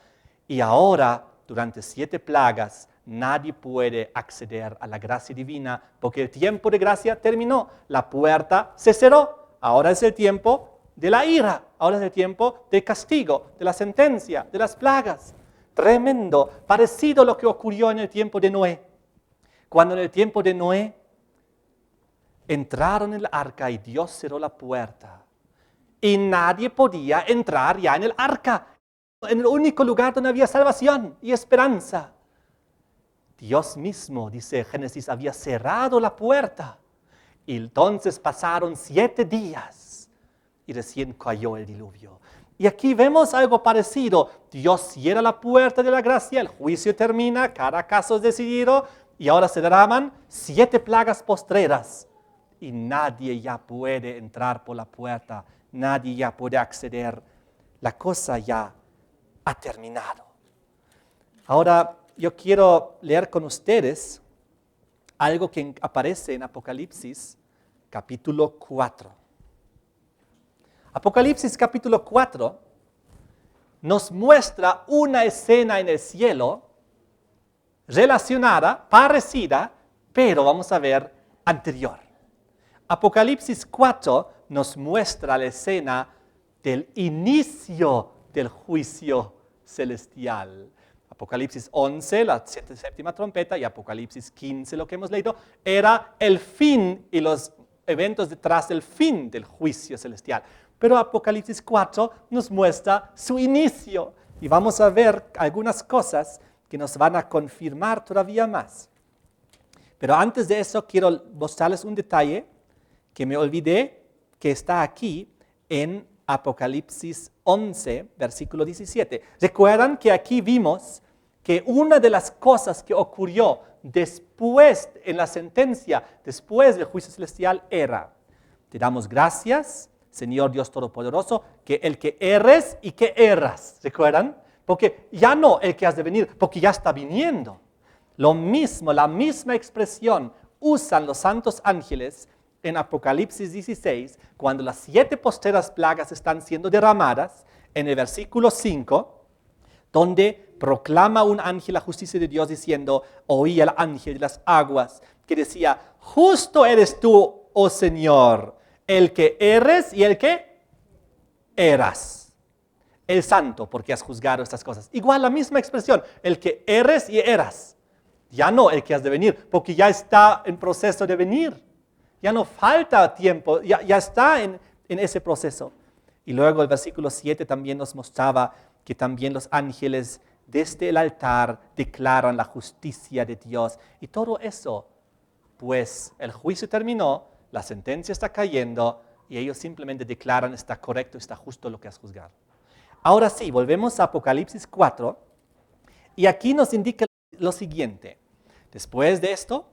S1: Y ahora, durante 7 plagas, nadie puede acceder a la gracia divina, porque el tiempo de gracia terminó, la puerta se cerró. Ahora es el tiempo de la ira, ahora es el tiempo del castigo, de la sentencia, de las plagas. Tremendo, parecido a lo que ocurrió en el tiempo de Noé. Cuando en el tiempo de Noé entraron en el arca y Dios cerró la puerta. Y nadie podía entrar ya en el arca, en el único lugar donde había salvación y esperanza. Dios mismo, dice Génesis, había cerrado la puerta. Y entonces pasaron 7 días y recién cayó el diluvio. Y aquí vemos algo parecido. Dios cierra la puerta de la gracia, el juicio termina, cada caso es decidido y ahora se derraman 7 plagas postreras. Y nadie ya puede entrar por la puerta, nadie ya puede acceder. La cosa ya ha terminado. Ahora yo quiero leer con ustedes algo que aparece en Apocalipsis capítulo 4. Apocalipsis capítulo 4 nos muestra una escena en el cielo relacionada, parecida, pero vamos a ver anterior. Apocalipsis 4 nos muestra la escena del inicio del juicio celestial. Apocalipsis 11, la 7ª trompeta, y Apocalipsis 15, lo que hemos leído, era el fin y los eventos detrás del fin del juicio celestial. Pero Apocalipsis 4 nos muestra su inicio y vamos a ver algunas cosas que nos van a confirmar todavía más. Pero antes de eso quiero mostrarles un detalle que me olvidé, que está aquí en Apocalipsis 11, versículo 17. ¿Recuerdan que aquí vimos que una de las cosas que ocurrió después en la sentencia, después del juicio celestial, era: te damos gracias, Señor Dios Todopoderoso, que el que eres y que eras? ¿Recuerdan? Porque ya no el que has de venir, porque ya está viniendo. Lo mismo, la misma expresión usan los santos ángeles en Apocalipsis 16, cuando las 7 postreras plagas están siendo derramadas, en el versículo 5, donde proclama un ángel la justicia de Dios diciendo: oí al ángel de las aguas que decía: justo eres tú, oh Señor, el que eres y el que eras. El santo, porque has juzgado estas cosas. Igual la misma expresión, el que eres y eras. Ya no el que has de venir, porque ya está en proceso de venir. Ya no falta tiempo, ya está en ese proceso. Y luego el versículo 7 también nos mostraba que también los ángeles desde el altar declaran la justicia de Dios. Y todo eso, pues el juicio terminó, la sentencia está cayendo y ellos simplemente declaran: está correcto, está justo lo que has juzgado. Ahora sí, volvemos a Apocalipsis 4 y aquí nos indica lo siguiente. Después de esto,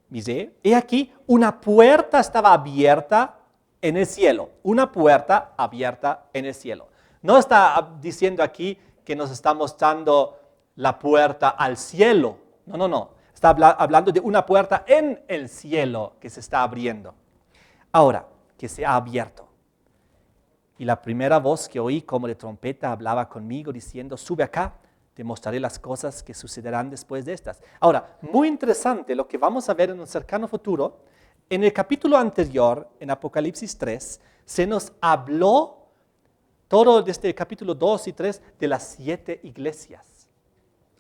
S1: dice: he aquí, una puerta estaba abierta en el cielo. Una puerta abierta en el cielo. No está diciendo aquí que nos está mostrando la puerta al cielo. No. Está hablando de una puerta en el cielo que se está abriendo. Ahora, que se ha abierto. Y la primera voz que oí como de trompeta hablaba conmigo diciendo: sube acá, Te mostraré las cosas que sucederán después de estas. Ahora, muy interesante lo que vamos a ver en un cercano futuro. En el capítulo anterior, en Apocalipsis 3, se nos habló todo desde el capítulo 2 y 3 de las 7 iglesias.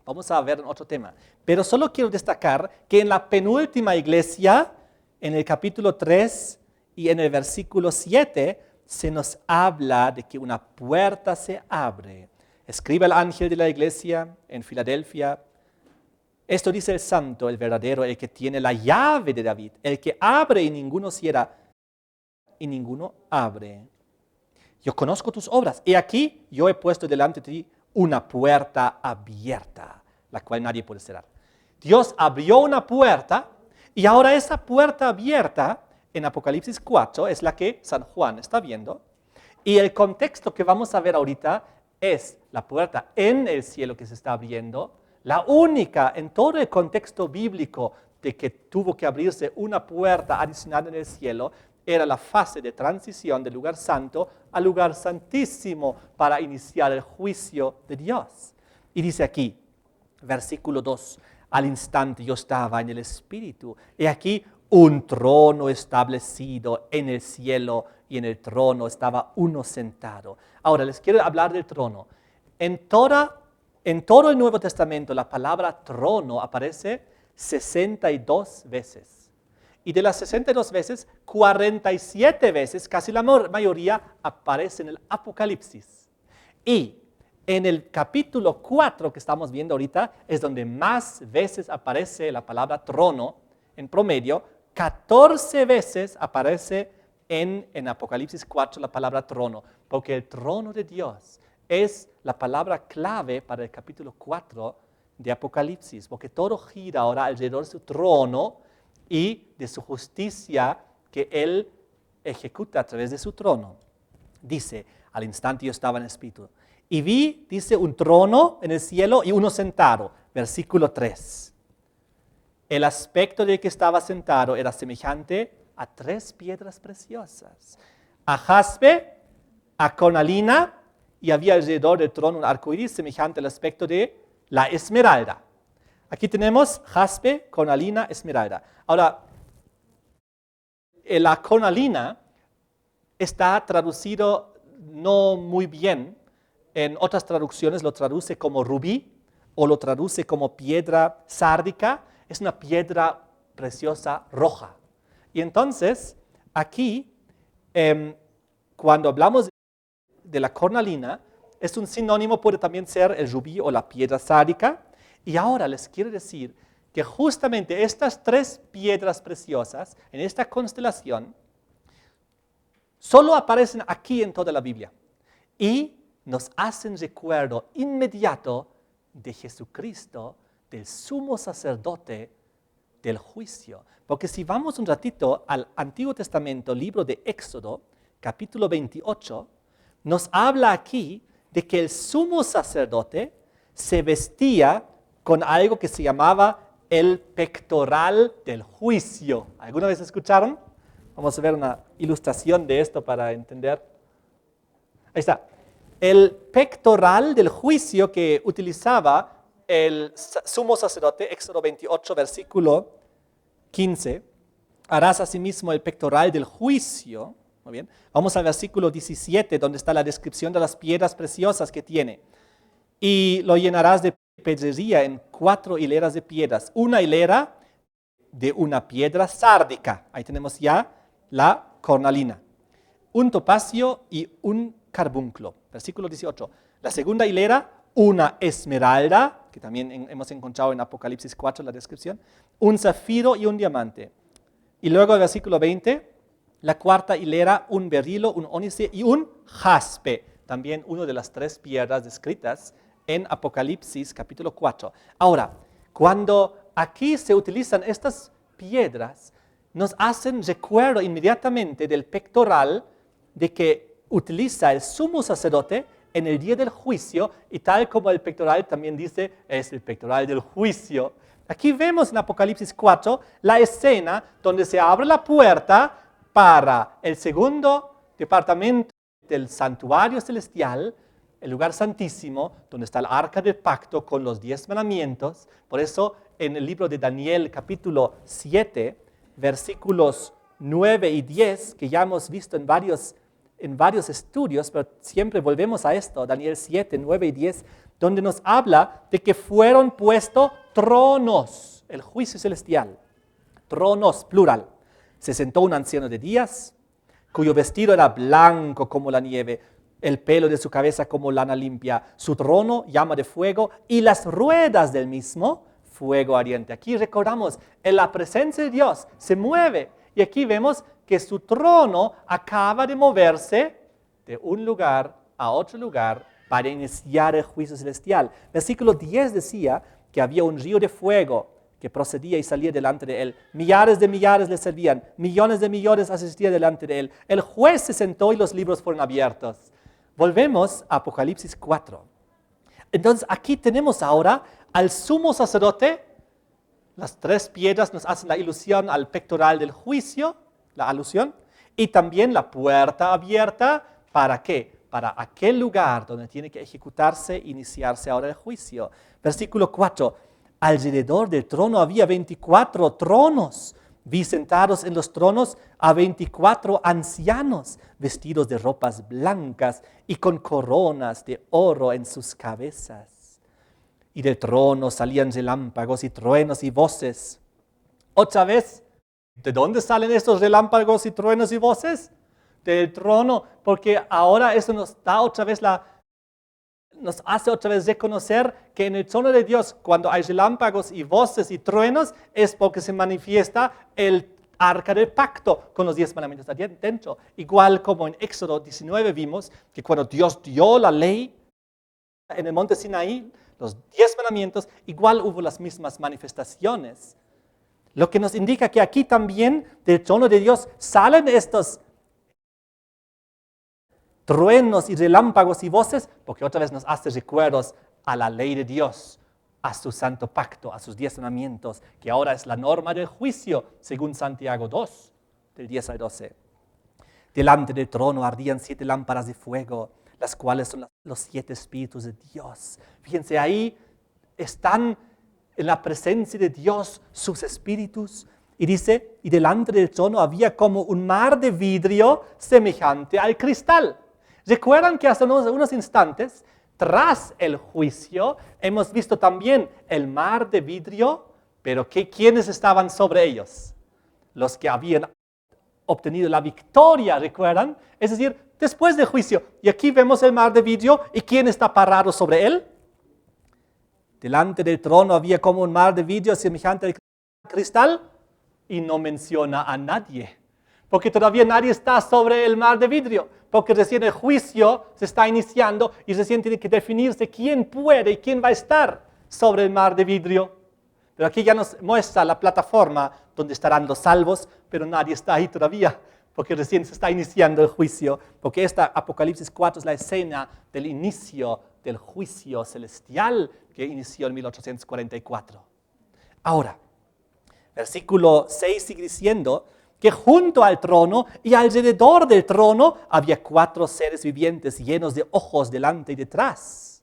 S1: Vamos a ver otro tema. Pero solo quiero destacar que en la penúltima iglesia, en el capítulo 3 y en el versículo 7, se nos habla de que una puerta se abre. Escribe el ángel de la iglesia en Filadelfia. Esto dice el santo, el verdadero, el que tiene la llave de David, el que abre y ninguno cierra, y ninguno abre. Yo conozco tus obras, y aquí yo he puesto delante de ti una puerta abierta, la cual nadie puede cerrar. Dios abrió una puerta, y ahora esa puerta abierta, en Apocalipsis 4, es la que San Juan está viendo, y el contexto que vamos a ver ahorita es la puerta en el cielo que se está abriendo, la única en todo el contexto bíblico de que tuvo que abrirse una puerta adicional en el cielo, era la fase de transición del lugar santo al lugar santísimo para iniciar el juicio de Dios. Y dice aquí, versículo 2, al instante yo estaba en el Espíritu, y aquí un trono establecido en el cielo, y en el trono estaba uno sentado. Ahora les quiero hablar del trono. En todo el Nuevo Testamento la palabra trono aparece 62 veces. Y de las 62 veces, 47 veces, casi la mayoría, aparece en el Apocalipsis. Y en el capítulo 4 que estamos viendo ahorita, es donde más veces aparece la palabra trono, en promedio, 14 veces aparece en Apocalipsis 4 la palabra trono, porque el trono de Dios es la palabra clave para el capítulo 4 de Apocalipsis, porque todo gira ahora alrededor de su trono y de su justicia que Él ejecuta a través de su trono. Dice, al instante yo estaba en el Espíritu, y vi, dice, un trono en el cielo y uno sentado, versículo 3. El aspecto del que estaba sentado era semejante a 3 piedras preciosas, a jaspe, a cornalina, y había alrededor del trono un arco iris semejante al aspecto de la esmeralda. Aquí tenemos jaspe, cornalina, esmeralda. Ahora, la cornalina está traducido no muy bien. En otras traducciones lo traduce como rubí o lo traduce como piedra sárdica. Es una piedra preciosa roja. Y entonces, aquí, cuando hablamos de la cornalina, es un sinónimo, puede también ser el rubí o la piedra sárdica. Y ahora les quiero decir que justamente estas 3 piedras preciosas en esta constelación solo aparecen aquí en toda la Biblia y nos hacen recuerdo inmediato de Jesucristo, del sumo sacerdote del juicio. Porque si vamos un ratito al Antiguo Testamento, libro de Éxodo, capítulo 28, nos habla aquí de que el sumo sacerdote se vestía con algo que se llamaba el pectoral del juicio. ¿Alguna vez escucharon? Vamos a ver una ilustración de esto para entender. Ahí está. El pectoral del juicio que utilizaba el sumo sacerdote, Éxodo 28, versículo 15. Harás asimismo el pectoral del juicio. Muy bien. Vamos al versículo 17, donde está la descripción de las piedras preciosas que tiene. Y lo llenarás de pedrería en 4 hileras de piedras. Una hilera de una piedra sárdica. Ahí tenemos ya la cornalina. Un topacio y un carbunclo. Versículo 18. La segunda hilera, una esmeralda, que también hemos encontrado en Apocalipsis 4 la descripción. Un zafiro y un diamante. Y luego el versículo 20, la cuarta hilera, un berilo, un ónice y un jaspe. También una de las 3 piedras descritas en Apocalipsis capítulo 4. Ahora, cuando aquí se utilizan estas piedras, nos hacen recuerdo inmediatamente del pectoral de que utiliza el sumo sacerdote en el día del juicio, y tal como el pectoral también dice, es el pectoral del juicio. Aquí vemos en Apocalipsis 4 la escena donde se abre la puerta para el segundo departamento del santuario celestial, el lugar santísimo, donde está el arca del pacto con los 10 mandamientos. Por eso en el libro de Daniel capítulo 7, versículos 9 y 10, que ya hemos visto en varios estudios, pero siempre volvemos a esto, Daniel 7, 9 y 10, donde nos habla de que fueron puestos tronos, el juicio celestial, tronos, plural. Se sentó un anciano de días, cuyo vestido era blanco como la nieve, el pelo de su cabeza como lana limpia, su trono llama de fuego y las ruedas del mismo fuego ardiente. Aquí recordamos, en la presencia de Dios se mueve y aquí vemos que su trono acaba de moverse de un lugar a otro lugar para iniciar el juicio celestial. Versículo 10 decía que había un río de fuego que procedía y salía delante de él. Millares de millares le servían, millones de millones asistían delante de él. El juez se sentó y los libros fueron abiertos. Volvemos a Apocalipsis 4. Entonces aquí tenemos ahora al sumo sacerdote. Las 3 piedras nos hacen la ilusión al pectoral del juicio, la alusión, y también la puerta abierta. ¿Para qué? Para aquel lugar donde tiene que ejecutarse, iniciarse ahora el juicio. Versículo 4. Alrededor del trono había 24 tronos. Vi sentados en los tronos a 24 ancianos, vestidos de ropas blancas y con coronas de oro en sus cabezas. Y del trono salían relámpagos y truenos y voces. Otra vez, ¿de dónde salen estos relámpagos y truenos y voces? Del trono, porque ahora eso nos da otra vez nos hace otra vez reconocer que en el trono de Dios, cuando hay relámpagos y voces y truenos, es porque se manifiesta el arca del pacto con los 10 mandamientos dentro. Igual como en Éxodo 19 vimos que cuando Dios dio la ley en el monte Sinaí, los 10 mandamientos, igual hubo las mismas manifestaciones. Lo que nos indica que aquí también del trono de Dios salen estos truenos y relámpagos y voces, porque otra vez nos hace recuerdos a la ley de Dios, a su santo pacto, a sus 10 mandamientos, que ahora es la norma del juicio, según Santiago 2, del 10 al 12. Delante del trono ardían 7 lámparas de fuego, las cuales son los 7 espíritus de Dios. Fíjense, ahí están en la presencia de Dios sus espíritus. Y dice, y delante del trono había como un mar de vidrio semejante al cristal. Recuerdan que hace unos instantes, tras el juicio, hemos visto también el mar de vidrio, pero ¿quiénes estaban sobre ellos? Los que habían obtenido la victoria, ¿recuerdan? Es decir, después del juicio. Y aquí vemos el mar de vidrio, ¿y quién está parado sobre él? Delante del trono había como un mar de vidrio semejante al cristal, y no menciona a nadie. Porque todavía nadie está sobre el mar de vidrio, porque recién el juicio se está iniciando y recién tiene que definirse quién puede y quién va a estar sobre el mar de vidrio. Pero aquí ya nos muestra la plataforma donde estarán los salvos, pero nadie está ahí todavía, porque recién se está iniciando el juicio, porque esta Apocalipsis 4 es la escena del inicio del juicio celestial que inició en 1844. Ahora, versículo 6 sigue diciendo que junto al trono y alrededor del trono había 4 seres vivientes llenos de ojos delante y detrás.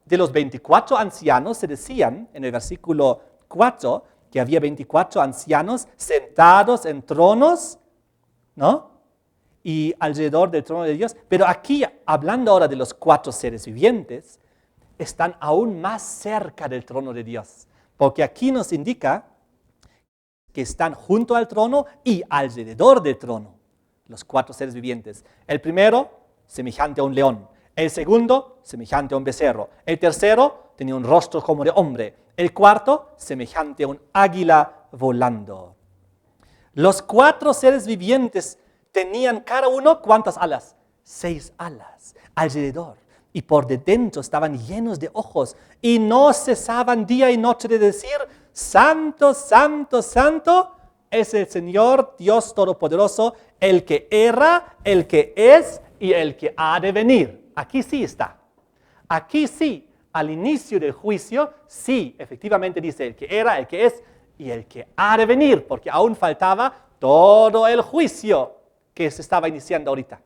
S1: De los 24 ancianos se decían en el versículo 4 que había 24 ancianos sentados en tronos, ¿no? Y alrededor del trono de Dios. Pero aquí, hablando ahora de los 4 seres vivientes, están aún más cerca del trono de Dios. Porque aquí nos indica que están junto al trono y alrededor del trono, los 4 seres vivientes. El primero, semejante a un león. El segundo, semejante a un becerro. El tercero, tenía un rostro como de hombre. El cuarto, semejante a un águila volando. Los 4 seres vivientes tenían cada uno, ¿cuántas alas? 6 alas alrededor. Y por de dentro estaban llenos de ojos y no cesaban día y noche de decir: Santo, santo, santo es el Señor Dios Todopoderoso, el que era, el que es y el que ha de venir. Aquí sí está. Aquí sí, al inicio del juicio, sí, efectivamente dice el que era, el que es y el que ha de venir, porque aún faltaba todo el juicio que se estaba iniciando ahorita.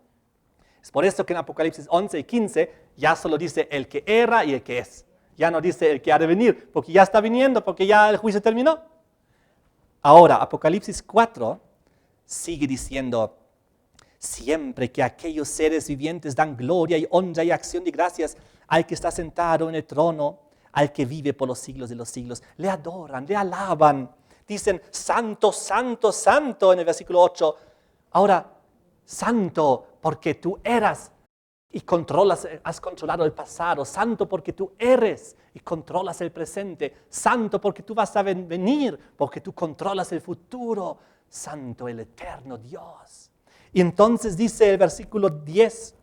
S1: Es por eso que en Apocalipsis 11 y 15 ya solo dice el que era y el que es. Ya no dice el que ha de venir, porque ya está viniendo, porque ya el juicio terminó. Ahora, Apocalipsis 4 sigue diciendo, siempre que aquellos seres vivientes dan gloria y honra y acción de gracias al que está sentado en el trono, al que vive por los siglos de los siglos, le adoran, le alaban. Dicen, santo, santo, santo en el versículo 8. Ahora, santo porque tú eras y has controlado el pasado. Santo porque tú eres y controlas el presente. Santo porque tú vas a venir, porque tú controlas el futuro. Santo el eterno Dios. Y entonces dice el versículo 10,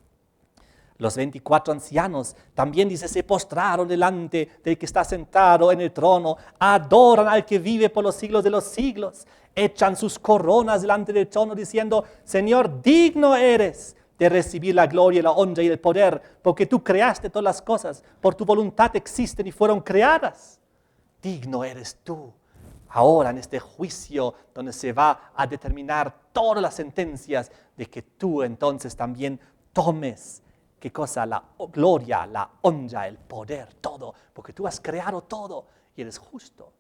S1: los 24 ancianos, también dice, se postraron delante del que está sentado en el trono, adoran al que vive por los siglos de los siglos, echan sus coronas delante del trono diciendo, Señor, digno eres de recibir la gloria, la honra y el poder, porque tú creaste todas las cosas, por tu voluntad existen y fueron creadas. Digno eres tú. Ahora en este juicio donde se va a determinar todas las sentencias de que tú entonces también tomes, ¿qué cosa? La gloria, la honra, el poder, todo, porque tú has creado todo y eres justo.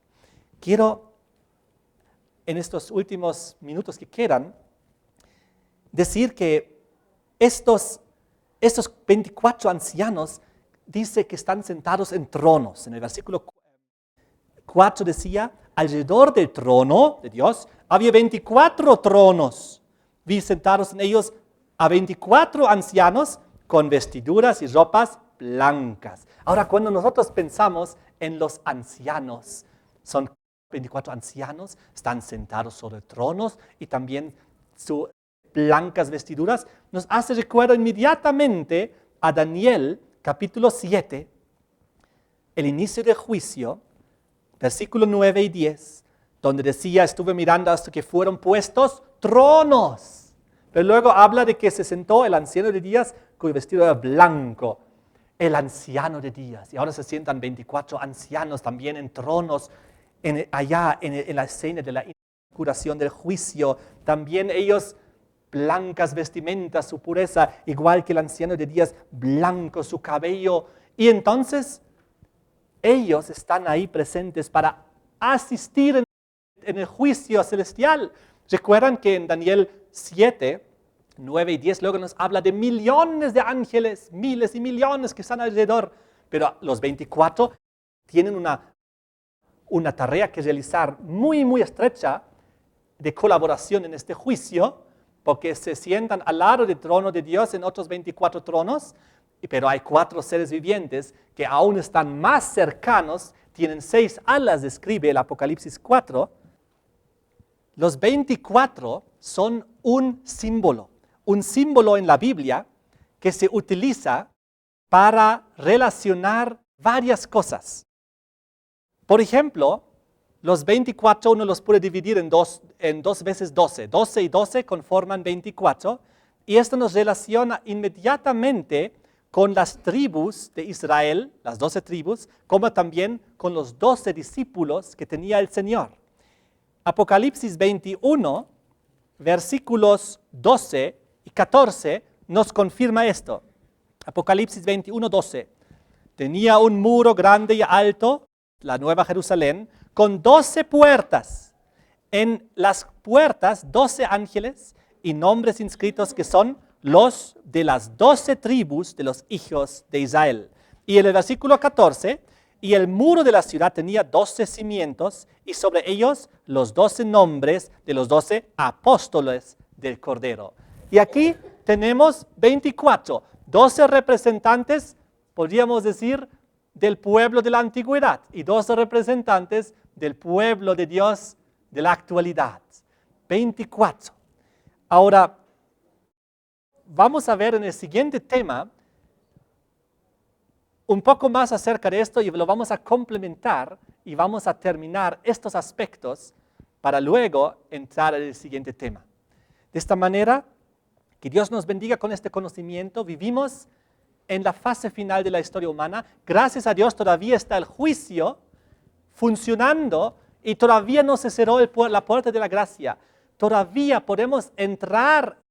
S1: Quiero en estos últimos minutos que quedan decir que estos 24 ancianos dice que están sentados en tronos. En el versículo 4 decía, alrededor del trono de Dios había 24 tronos. Vi sentados en ellos a 24 ancianos con vestiduras y ropas blancas. Ahora, cuando nosotros pensamos en los ancianos, son 24 ancianos, están sentados sobre tronos y también sus blancas vestiduras, nos hace recuerdo inmediatamente a Daniel, capítulo 7, el inicio del juicio, versículos 9 y 10, donde decía, estuve mirando hasta que fueron puestos tronos. Pero luego habla de que se sentó el anciano de días cuyo vestido era blanco. El anciano de días. Y ahora se sientan 24 ancianos también en tronos, allá en la escena de la inauguración del juicio. También ellos blancas vestimentas, su pureza, igual que el anciano de días, blanco su cabello. Y entonces ellos están ahí presentes para asistir en el juicio celestial. Recuerdan que en Daniel 7, 9 y 10 luego nos habla de millones de ángeles, miles y millones que están alrededor, pero los 24 tienen una tarea que realizar muy, muy estrecha de colaboración en este juicio, porque se sientan al lado del trono de Dios en otros 24 tronos, pero hay 4 seres vivientes que aún están más cercanos, tienen 6 alas, describe el Apocalipsis 4. Los 24 son un símbolo en la Biblia que se utiliza para relacionar varias cosas. Por ejemplo, los 24 uno los puede dividir en dos veces 12. 12 y 12 conforman 24 y esto nos relaciona inmediatamente con las tribus de Israel, las 12 tribus, como también con los 12 discípulos que tenía el Señor. Apocalipsis 21, versículos 12 y 14 nos confirma esto. Apocalipsis 21, 12. Tenía un muro grande y alto, la Nueva Jerusalén, con 12 puertas. En las puertas, 12 ángeles y nombres inscritos que son los de las 12 tribus de los hijos de Israel. Y en el versículo 14, y el muro de la ciudad tenía 12 cimientos, y sobre ellos los 12 nombres de los 12 apóstoles del Cordero. Y aquí tenemos 24, 12 representantes, podríamos decir, del pueblo de la antigüedad, y 12 representantes del pueblo de Dios de la actualidad. 24. Ahora, vamos a ver en el siguiente tema un poco más acerca de esto y lo vamos a complementar y vamos a terminar estos aspectos para luego entrar en el siguiente tema. De esta manera, que Dios nos bendiga con este conocimiento. Vivimos en la fase final de la historia humana. Gracias a Dios todavía está el juicio funcionando y todavía no se cerró la puerta de la gracia. Todavía podemos entrar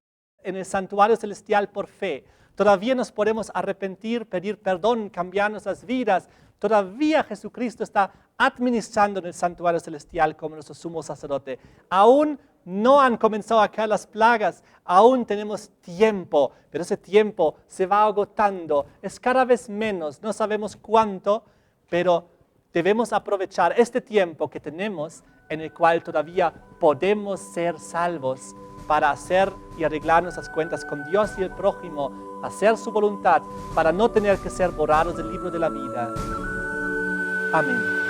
S1: en el santuario celestial por fe. Todavía nos podemos arrepentir, pedir perdón, cambiar nuestras vidas. Todavía Jesucristo está administrando en el santuario celestial como nuestro sumo sacerdote. Aún no han comenzado a caer las plagas, aún tenemos tiempo, pero ese tiempo se va agotando, es cada vez menos, no sabemos cuánto, pero debemos aprovechar este tiempo que tenemos en el cual todavía podemos ser salvos para hacer y arreglar nuestras cuentas con Dios y el prójimo, hacer su voluntad, para no tener que ser borrados del libro de la vida. Amén.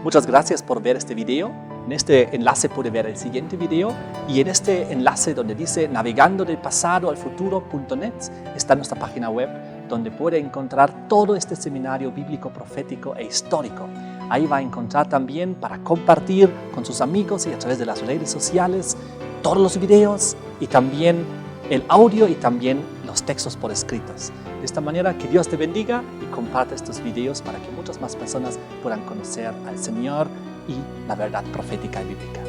S1: Muchas gracias por ver este video. En este enlace puede ver el siguiente video y en este enlace donde dice navegando del pasado al futuro.net está nuestra página web donde puede encontrar todo este seminario bíblico, profético e histórico. Ahí va a encontrar también para compartir con sus amigos y a través de las redes sociales todos los videos y también el audio y también los textos por escritos. De esta manera, que Dios te bendiga y comparte estos videos para que muchas más personas puedan conocer al Señor y la verdad profética y bíblica.